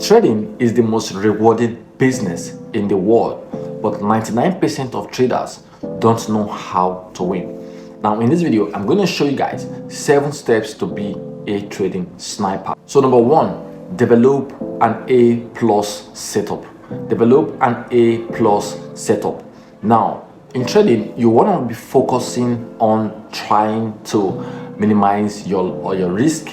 Trading is the most rewarding business in the world, but 99% of traders don't know how to win. Now, in this video, I'm going to show you guys 7 steps to be a trading sniper. So, number 1, develop an A+ setup. Develop an A+ setup. Now, in trading, you want to be focusing on trying to minimize your risk,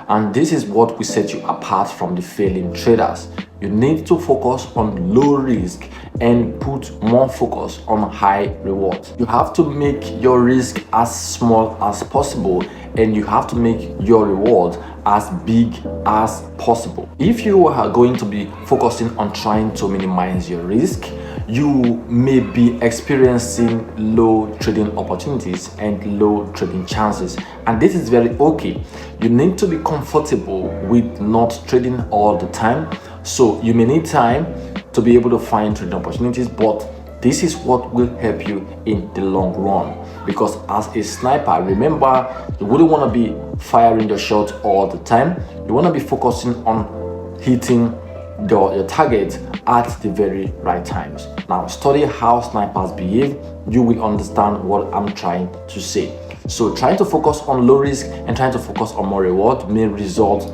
and this is what will set you apart from the failing traders. You need to focus on low risk and put more focus on high rewards. You have to make your risk as small as possible, and you have to make your reward as big as possible. If you are going to be focusing on trying to minimize your risk, you may be experiencing low trading opportunities and low trading chances, and this is very okay. You need to be comfortable with not trading all the time, so you may need time to be able to find trading opportunities, but this is what will help you in the long run. Because as a sniper, remember, you wouldn't want to be firing your shot all the time. You want to be focusing on hitting your target at the very right times. Now, study how snipers behave. You will understand what I'm trying to say. So trying to focus on low risk and trying to focus on more reward may result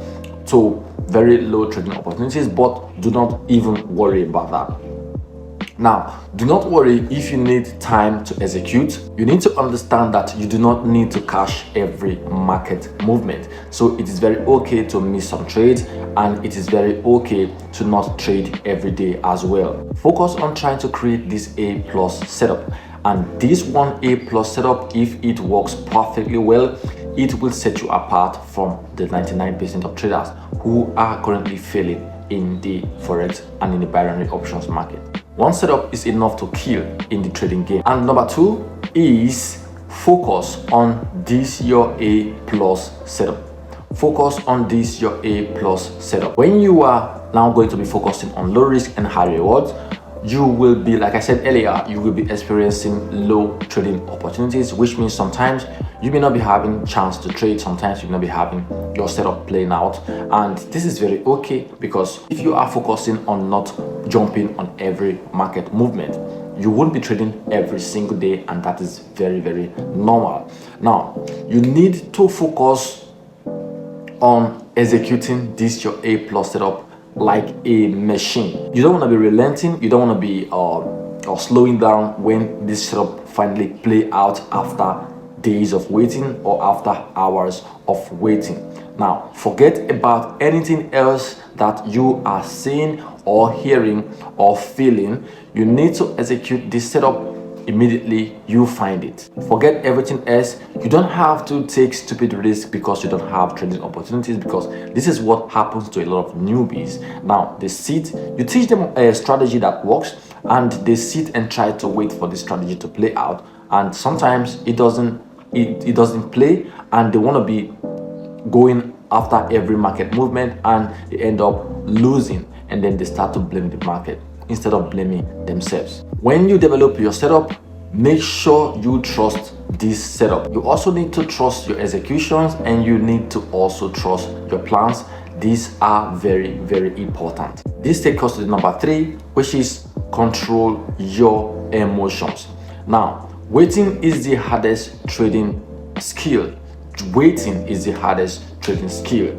to very low trading opportunities, but do not even worry about that. Now, do not worry if you need time to execute. You need to understand that you do not need to cash every market movement. So it is very okay to miss some trades, and it is very okay to not trade every day as well. Focus on trying to create this A+ setup. And this one A+ setup, if it works perfectly well, it will set you apart from the 99% of traders who are currently failing in the Forex and in the binary options market. One setup is enough to kill in the trading game. And number 2 is focus on this your A+ setup. Focus on this your A+ setup. When you are now going to be focusing on low risk and high rewards, you will be, like I said earlier, you will be experiencing low trading opportunities, which means sometimes you may not be having chance to trade, sometimes you may not be having your setup playing out, and this is very okay, because if you are focusing on not jumping on every market movement, you won't be trading every single day, and that is very, very normal. Now, you need to focus on executing this your A+ setup like a machine. You don't want to be relenting, you don't want to be or slowing down when this setup finally play out after days of waiting or after hours of waiting. Now, forget about anything else that you are seeing or hearing or feeling. You need to execute this setup immediately you find it. Forget everything else. You don't have to take stupid risks because you don't have trading opportunities, because this is what happens to a lot of newbies. Now, they sit, you teach them a strategy that works, and they sit and try to wait for this strategy to play out, and sometimes it doesn't play, and they want to be going after every market movement, and they end up losing, and then they start to blame the market instead of blaming themselves. When you develop your setup, make sure you trust this setup. You also need to trust your executions, and you need to also trust your plans. These are very, very important. This takes us to number 3, which is control your emotions. Now, waiting is the hardest trading skill. Waiting is the hardest trading skill.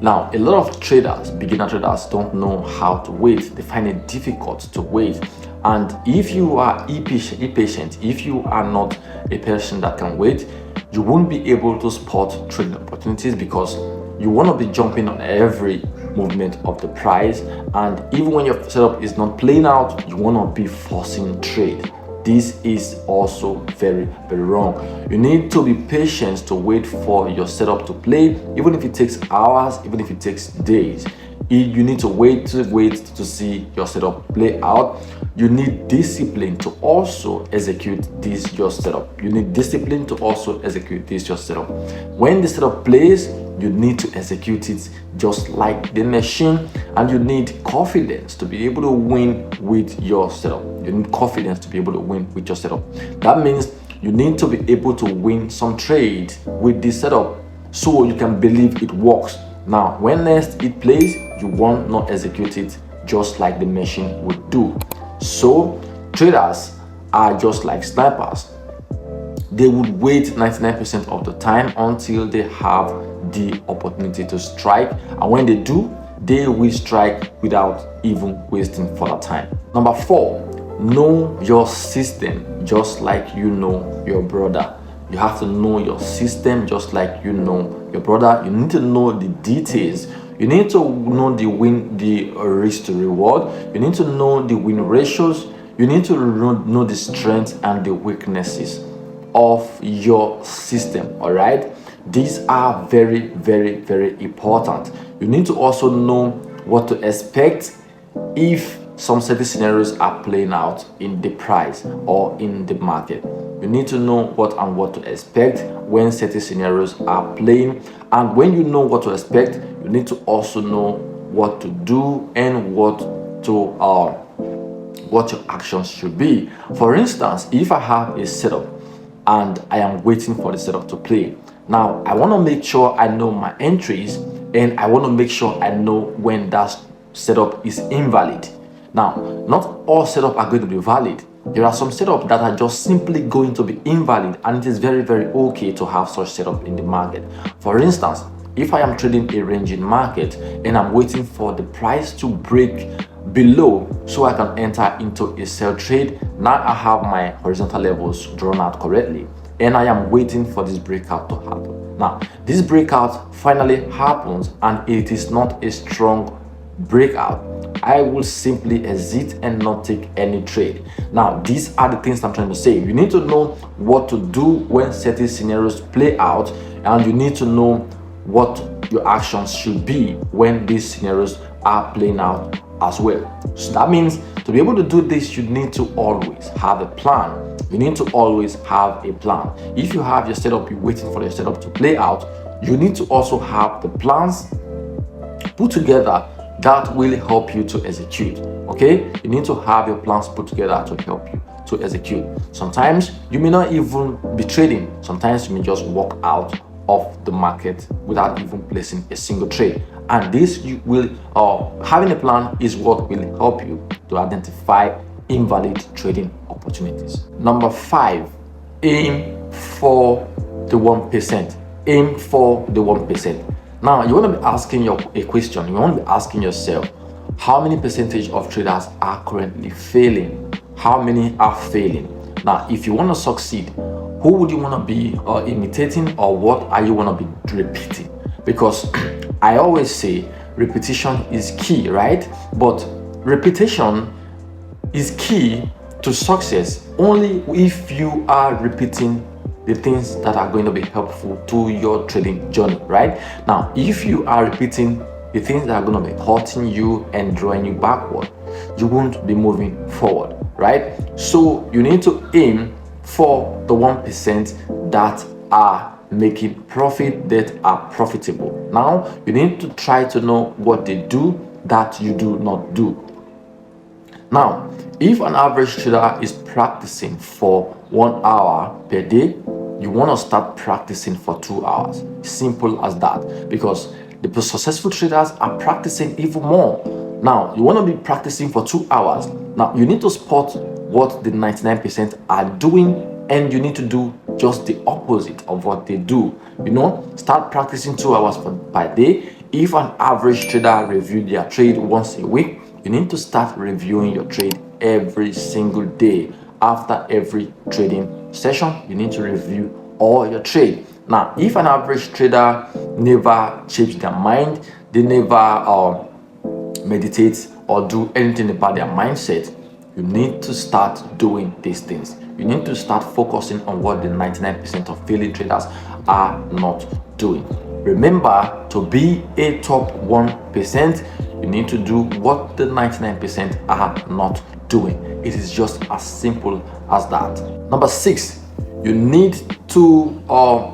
Now, a lot of traders, beginner traders, don't know how to wait. They find it difficult to wait. And if you are impatient, if you are not a person that can wait, you won't be able to spot trading opportunities, because you want to be jumping on every movement of the price. And even when your setup is not playing out, you want to be forcing trade. This is also very, very wrong. You need to be patient to wait for your setup to play, even if it takes hours, even if it takes days. You need to wait to see your setup play out. You need discipline to also execute this your setup. You need discipline to also execute this your setup. When the setup plays, you need to execute it just like the machine, and you need confidence to be able to win with your setup. You need confidence to be able to win with your setup. That means you need to be able to win some trade with this setup so you can believe it works. Now, when next it plays, you won't not execute it just like the machine would do. So traders are just like snipers. They would wait 99% of the time until they have the opportunity to strike, and when they do, they will strike without even wasting further time. Number 4, know your system just like you know your brother. You have to know your system just like you know your brother. You need to know the details. You need to know the risk to reward. You need to know the win ratios. You need to know the strengths and the weaknesses of your system. All right, these are very, very, very important. You need to also know what to expect if some certain scenarios are playing out in the price or in the market. You need to know what to expect when certain scenarios are playing, and when you know what to expect, you need to also know what to do and what your actions should be. For instance, if I have a setup and I am waiting for the setup to play, now I want to make sure I know my entries, and I want to make sure I know when that setup is invalid. Now, not all setups are going to be valid. There are some setups that are just simply going to be invalid, and it is very, very okay to have such setup in the market. For instance, if I am trading a ranging market and I'm waiting for the price to break below so I can enter into a sell trade, now I have my horizontal levels drawn out correctly, and I am waiting for this breakout to happen. Now, this breakout finally happens and it is not a strong breakout. I will simply exit and not take any trade. Now, these are the things I'm trying to say. You need to know what to do when certain scenarios play out, and you need to know what your actions should be when these scenarios are playing out as well. So that means to be able to do this, you need to always have a plan. You need to always have a plan. If you have your setup, you're waiting for your setup to play out, you need to also have the plans put together that will help you to execute. Okay, you need to have your plans put together to help you to execute. Sometimes you may not even be trading. Sometimes you may just walk out of the market without even placing a single trade, and this you will having a plan is what will help you to identify invalid trading opportunities. Number 5, aim for the 1%. Aim for the 1%. Now, you want to be asking a question. You want to be asking yourself, how many percentage of traders are currently failing? How many are failing? Now, if you want to succeed, who would you want to be imitating, or what are you want to be repeating? Because I always say repetition is key, right? But repetition is key to success only if you are repeating the things that are going to be helpful to your trading journey. Right now, if you are repeating the things that are going to be hurting you and drawing you backward, you won't be moving forward. Right, so you need to aim for the 1% that are making profit, that are profitable. Now, you need to try to know what they do that you do not do. Now, if an average trader is practicing for 1 hour per day, you want to start practicing for 2 hours. Simple as that, because the successful traders are practicing even more. Now, you want to be practicing for 2 hours. Now, you need to spot what the 99% are doing, and you need to do just the opposite of what they do. You know, start practicing 2 hours per day. If an average trader review their trade once a week, you need to start reviewing your trade every single day. After every trading session, you need to review all your trade. Now, if an average trader never change their mind, they never meditate or do anything about their mindset, you need to start doing these things. You need to start focusing on what the 99% of failing traders are not doing. Remember, to be a top 1%, you need to do what the 99% are not doing. It is just as simple as that. Number 6, you need to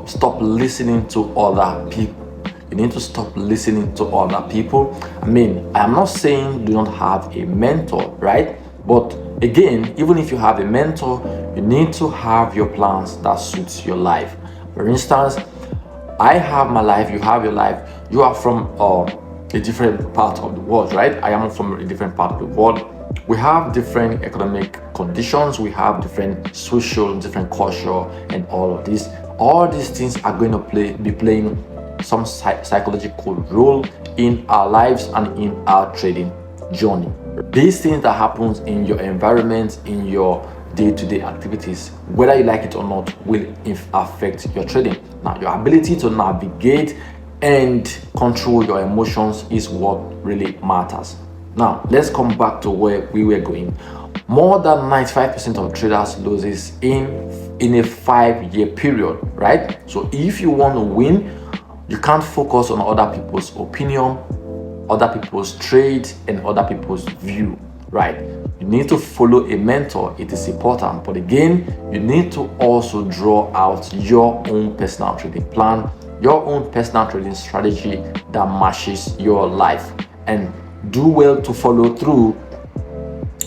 stop listening to other people. You need to stop listening to other people. I mean, I'm not saying do not have a mentor, right? But again, even if you have a mentor, you need to have your plans that suits your life. For instance, I have my life, you have your life. You are from a a different part of the world, right? I am from a different part of the world. We have different economic conditions, we have different social, different culture, and all of this. All these things are going to be playing some psychological role in our lives and in our trading journey. These things that happens in your environment, in your day-to-day activities, whether you like it or not, will affect your trading. Now, your ability to navigate and control your emotions is what really matters. Now, let's come back to where we were going. More than 95% of traders loses in a 5-year period, right? So if you want to win, you can't focus on other people's opinion, other people's trade, and other people's view, right? You need to follow a mentor. It is important, but again, you need to also draw out your own personal trading plan, your own personal trading strategy that matches your life, and do well to follow through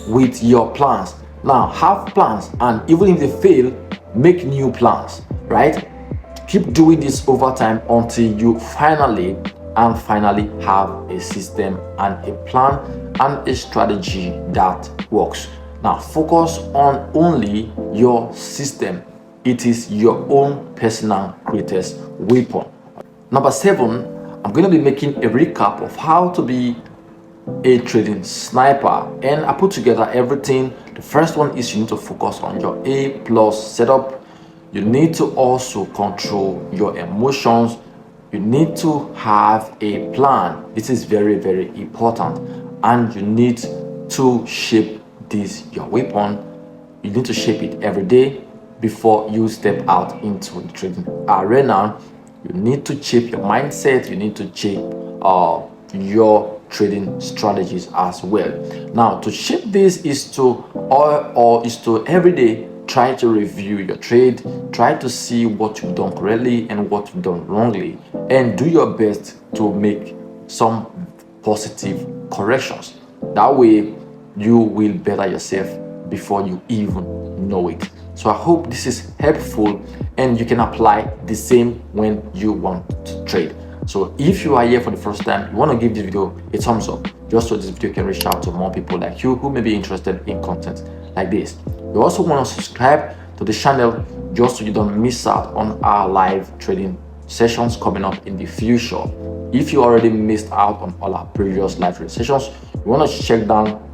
with your plans. Now, have plans, and even if they fail, make new plans, right? Keep doing this over time until you finally have a system and a plan and a strategy that works. Now, focus on only your system. It is your own personal greatest weapon. Number 7, I'm going to be making a recap of how to be a trading sniper, and I put together everything. The first one is you need to focus on your A+ setup. You need to also control your emotions. You need to have a plan. This is very, very important, and you need to shape this your weapon. You need to shape it every day before you step out into the trading arena. You need to shape your mindset. You need to shape your trading strategies as well. Now, to shape this is to every day try to review your trade, try to see what you've done correctly and what you've done wrongly, and do your best to make some positive corrections. That way you will better yourself before you even know it. So I hope this is helpful, and you can apply the same when you want to trade. So if you are here for the first time, you want to give this video a thumbs up, just so this video can reach out to more people like you who may be interested in content like this. You also want to subscribe to the channel just so you don't miss out on our live trading sessions coming up in the future. If you already missed out on all our previous live trading sessions, you want to check down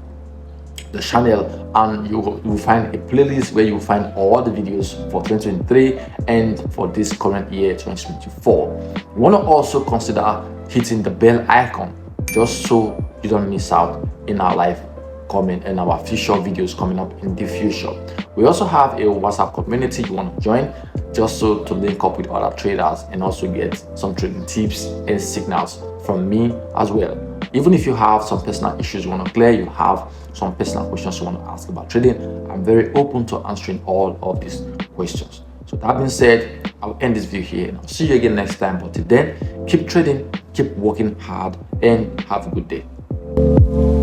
the channel, and you will find a playlist where you will find all the videos for 2023 and for this current year 2024. You want to also consider hitting the bell icon just so you don't miss out in our live comment and our future videos coming up in the future. We also have a WhatsApp community you want to join, just so to link up with other traders and also get some trading tips and signals from me as well. Even if you have some personal issues you want to clear, you have some personal questions you want to ask about trading, I'm very open to answering all of these questions. So that being said, I'll end this video here and I'll see you again next time. But till then, keep trading, keep working hard, and have a good day.